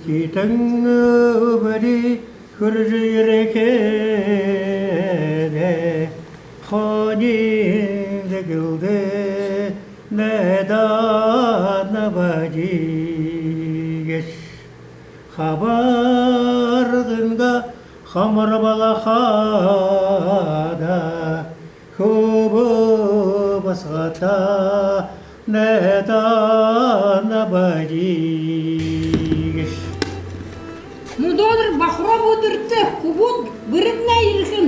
Kiteng beri hürjürekede Khani degilde nedan bajigeş Xabardınga xamır balaxada Xubu basğata nedan bajigeş Мудодыр бахроб отыртты, кубут бірімне ерхін.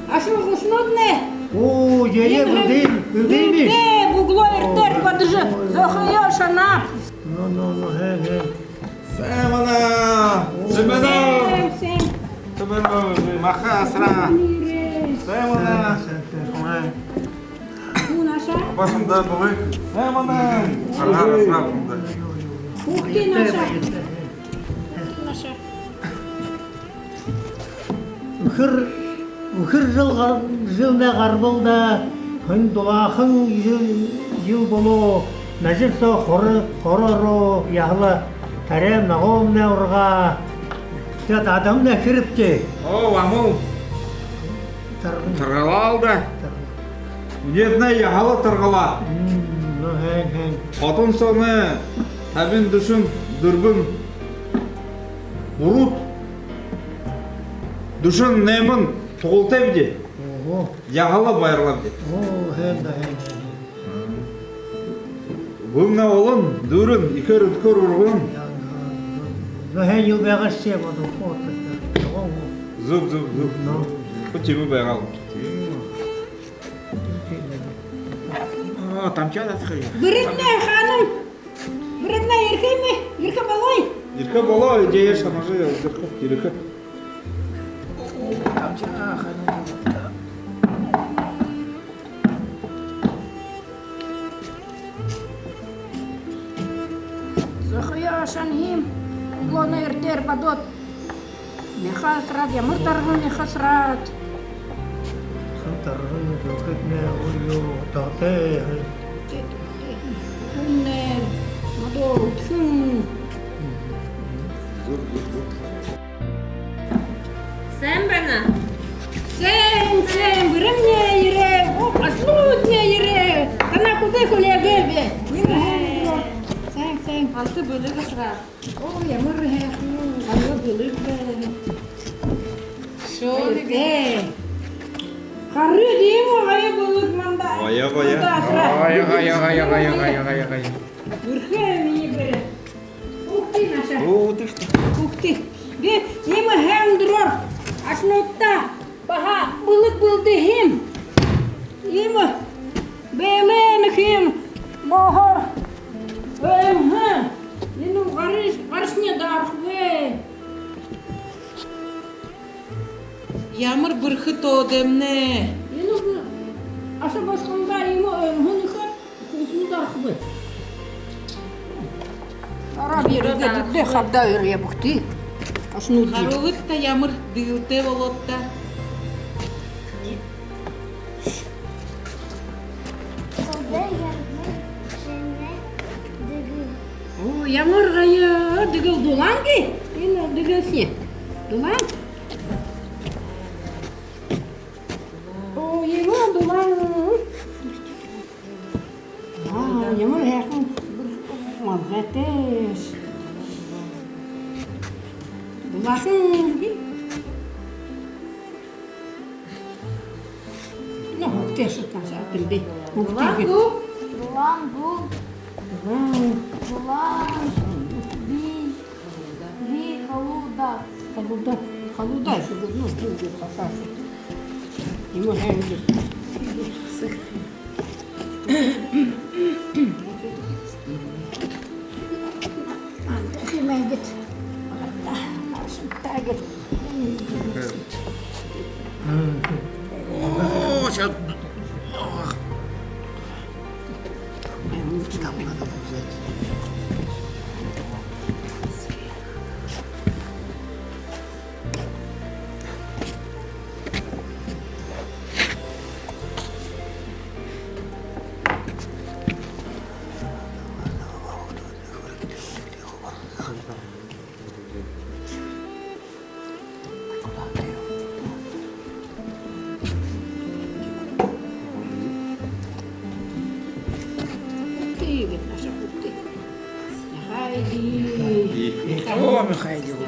Ашыл құшнодне. О, жере бүлдейм ме? Бүлде, бұгло ертер бадыжы. Зохыйо шанап. Ну, he. Сэмана! Жимена! Сәм. Тумена! Маха асра! Сэмана! Кун аша. Başımda bılık. Сэмана! Арға асра бұнда. Ухтин аша. Аша. Үхір жылда қарбылда күн дұлақың жыл болу мәжірсі хорору яғылы тәрем нағом нәурға дәт адам нә кіріпте О, амыл! Тырғала алды. Нетіне яғалы тырғала. Хэн. Отын соны тәбін дүшін дүрбін бұрут. Дүшін немін тұғылтайым де. Яғалы байырлап де. Хэн. Бұңна олын, дүрін, икер үткер ұрғын. Хэн ел бәғаш сеп оды. Зүп. Бұл темі байғал. Тамча да тықайы. Бірімне ханым. Бірімне ерхей ме? Ерхе балой. Ирка боло, идея шамажы, ирка. Тамча ханым. Зохыйо шанхим. Углоны ертер бадот. Мехасрат, ямыртарғы мехасрат. Хантарғын жылқытне ұйу тағты. Күннер. Мадор утхын. Sen bana. Сәм, бірімне ере. О, ашлудне ере. Тана куды хулеге бе. Сәм. Altı bölük ısrar. О, ямыр хәху. Алы бөлік бе. Şöyle. Қары дейм оғайы бөлік манда. Ая. Үрхе мені бірі. Ухти наша. О, ты что? Ухти. Бе, емі хәм дұрор. Ашнотта. Баха бөлік бөлді хем. Емі. Бәлен хем. Бахар. Өмхі. Енім қарышне дарх бе. Yağmur bırkıt o demne. Енім аша басқанда емі өмхіні қар. Көсіні дарх бе. Араб еріде дүлде қабда өрге бұқти. Ашну дейм. Karolık da yağmur dilte olotta. О, ямыр ғайы дүгіл дұлан ке? Ені дүгілсіне. Дұлан? О, емі дұлан. Ямыр әқін мағатеш. Дұласын ке? Ну, теш ұтқанша әтілді. Ulan bu. Bulan bu, bulan, bir haluda. Халуда, щоб ну, дуже пасати. Йому генді. Антахи мегет. Тагет. О, сейчас. Михайлівна.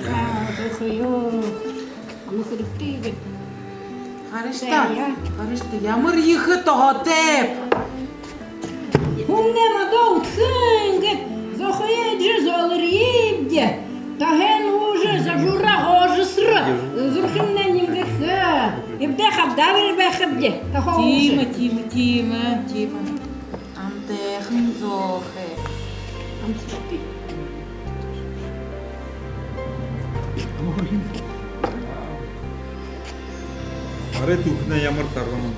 Харишта, харишта, ямыр йыхы тоғатеп. Хуннема доут хынгет, зохуеджи золыр ебде. Таген уже зажура гожысры, зурхымнен немгеха. Ибде хабда вербехабде, тахо Тима, уже. Тима, Тима, Тима. Амтехын зохе. Амстопи. Аре тухне ямар тарган.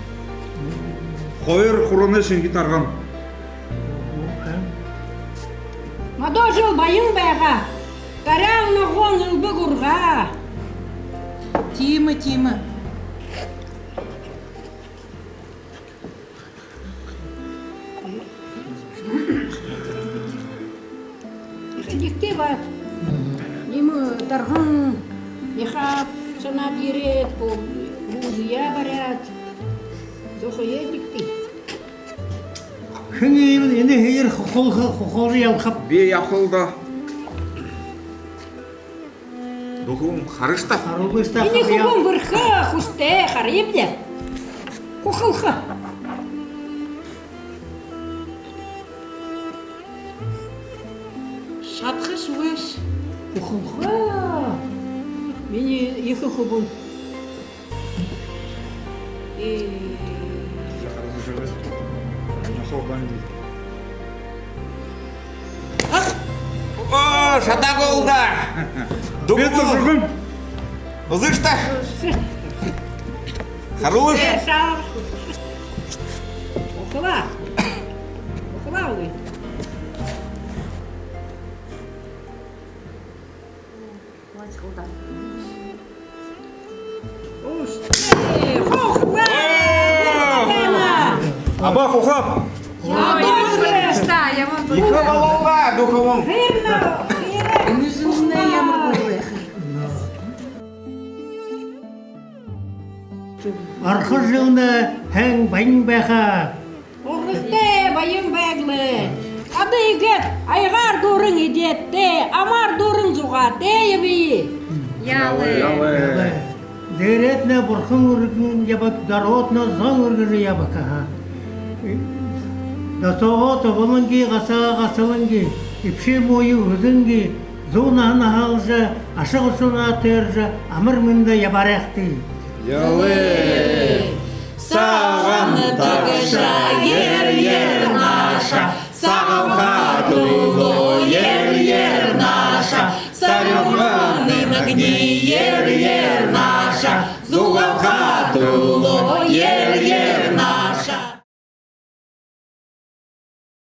Хойр хураны шенги тарган. Мадожил байын байға. Тарауна гон ылбы гурға. Тима, Тима. Дикте бат. Нимы тарган. Ехап, санат ерет, по бузия барят. Зохуе дикте. Хыңеймін, енді хейір қолы ялқап. Бе яқылда. Духум харышта. Арубыста Ini қақия. хубун бұрхы, хусте, харибде. Хухылхы. Шатқы шуэш. Хухылхы. Мені екі хубун. О, шата голда. Бе тұрғын. Узышта. Харуш. Шар. Оқыла. Оқыла ой. Хохла. Аба хухлап. Екі балауға духовым. Гирна. Үнізінне ямыр бұлбех. Арқы жылны һәң байын бәға. Орыхте байым бәглі. Ады егет айғар дұрын едетте, амар дұрын зұғате ебейі. Ялы. Деретне бұрқын үргін ябак, даротна заң үргіні ябака. Дасоға тоғылынги, ғасылынги, ипши мойы үзінги, зунаһын халжа, ашық ұсына тержа, амыр мүнді ябаряқты. Ялы. Саған тағыша ер наша, саған қатулы ер наша, сарюғанын огни ер наша, зулавға